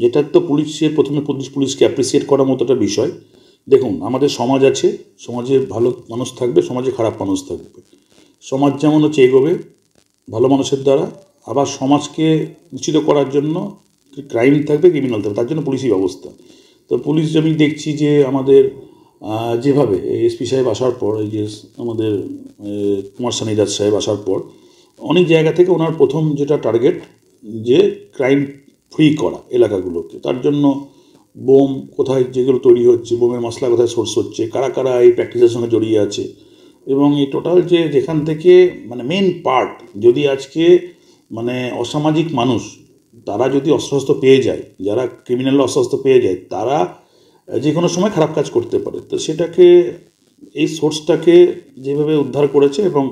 এটা তো পুলিশের প্রথমে পুলিশকে অ্যাপ্রিসিয়েট করার মতো একটা বিষয়। দেখুন, আমাদের সমাজ আছে, সমাজে ভালো মানুষ থাকবে, সমাজে খারাপ মানুষ থাকবে। সমাজ যেমন হচ্ছে এগোবে ভালো মানুষের দ্বারা, আবার সমাজকে নিশ্চিত করার জন্য ক্রাইম থাকবে, ক্রিমিনাল থাকবে, তার জন্য পুলিশই ব্যবস্থা। তো পুলিশ আমি দেখছি যে আমাদের যেভাবে এসপি সাহেব আসার পর, এই যে আমাদের কুমার সানিদাস সাহেব আসার পর অনেক জায়গা থেকে ওনার প্রথম যেটা টার্গেট যে ক্রাইম ফ্রি করা এলাকাগুলোকে। তার জন্য বোম কোথায় যেগুলো তৈরি হচ্ছে, বোমের মশলা কোথায় সোর্স হচ্ছে, কারা কারা এই প্র্যাকটিসের সঙ্গে জড়িয়ে আছে, এবং এই টোটাল যে যেখান থেকে মানে মেন পার্ট, যদি আজকে মানে অসামাজিক মানুষ তারা যদি অস্ত্রশস্ত্র পেয়ে যায়, যারা ক্রিমিনাল অস্ত্রশস্ত্র পেয়ে যায়, তারা যে কোনো সময় খারাপ কাজ করতে পারে। তো সেটাকে এই সোর্সটাকে যেভাবে উদ্ধার করেছে, এবং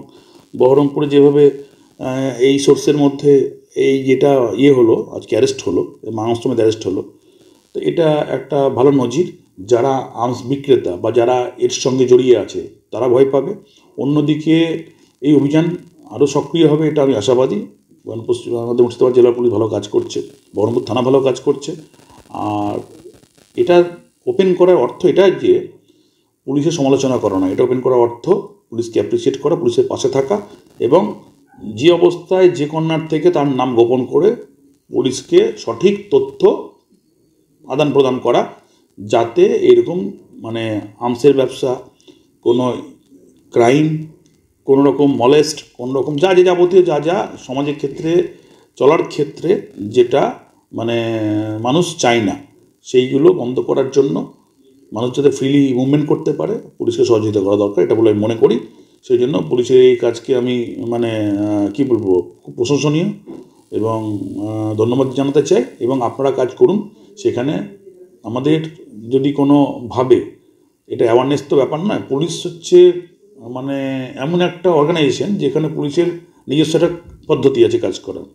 বহরমপুরে যেভাবে এই সোর্সের মধ্যে এই যেটা হলো আজকে অ্যারেস্ট হলো, মানবশ্রমের অ্যারেস্ট হলো, তো এটা একটা ভালো নজির। যারা আর্মস বিক্রেতা বা যারা এর সঙ্গে জড়িয়ে আছে তারা ভয় পাবে। অন্যদিকে এই অভিযান আরও সক্রিয় হবে, এটা আমি আশাবাদী। আমাদের মুর্শিদাবাদ জেলা পুলিশ ভালো কাজ করছে, বহরমপুর থানা ভালো কাজ করছে। আর এটা ওপেন করার অর্থ এটা যে পুলিশের সমালোচনা করা না, এটা ওপেন করার অর্থ পুলিশকে অ্যাপ্রিসিয়েট করা, পুলিশের পাশে থাকা, এবং যে অবস্থায় যে কর্নার থেকে তার নাম গোপন করে পুলিশকে সঠিক তথ্য আদান প্রদান করা, যাতে এরকম মানে আর্মসের ব্যবসা, কোনো ক্রাইম, কোনো রকম মলেস্ট, কোনো রকম যা যাবতীয় যা সমাজের ক্ষেত্রে চলার ক্ষেত্রে যেটা মানে মানুষ চায় না, সেইগুলো বন্ধ করার জন্য মানুষ যাতে ফ্রিলি মুভমেন্ট করতে পারে, পুলিশকে সহযোগিতা করা দরকার, এটা বলে আমি মনে করি। সেই জন্য পুলিশের এই কাজকে আমি মানে কী বলবো, খুব প্রশংসনীয় এবং ধন্যবাদ জানাতে চাই। এবং আপনারা কাজ করুন সেখানে। আমাদের যদি কোনোভাবে, এটা অ্যাওয়ারনেস তো ব্যাপার নয়, পুলিশ হচ্ছে মানে এমন একটা অর্গানাইজেশন যেখানে পুলিশের নিজস্ব একটা পদ্ধতি আছে কাজ করার।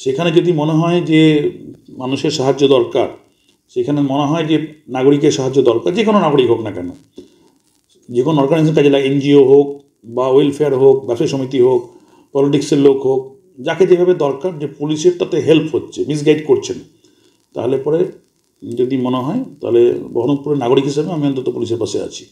সেখানে যদি মনে হয় যে মানুষের সাহায্য দরকার, সেখানে মনে হয় যে নাগরিকের সাহায্য দরকার, যে কোনো নাগরিক হোক না কেন, যে কোনো অর্গানাইজেশন কাজে লাগে, এনজিও হোক বা ওয়েলফেয়ার হোক, ব্যবসায়ী সমিতি হোক, পলিটিক্সের লোক হোক, যাকে যেভাবে দরকার যে পুলিশের তাতে হেল্প হচ্ছে, মিসগাইড করছে না, তাহলে পরে যদি মনে হয়, তাহলে বহরমপুরের নাগরিক হিসেবে আমি অন্তত পুলিশের পাশে আছি।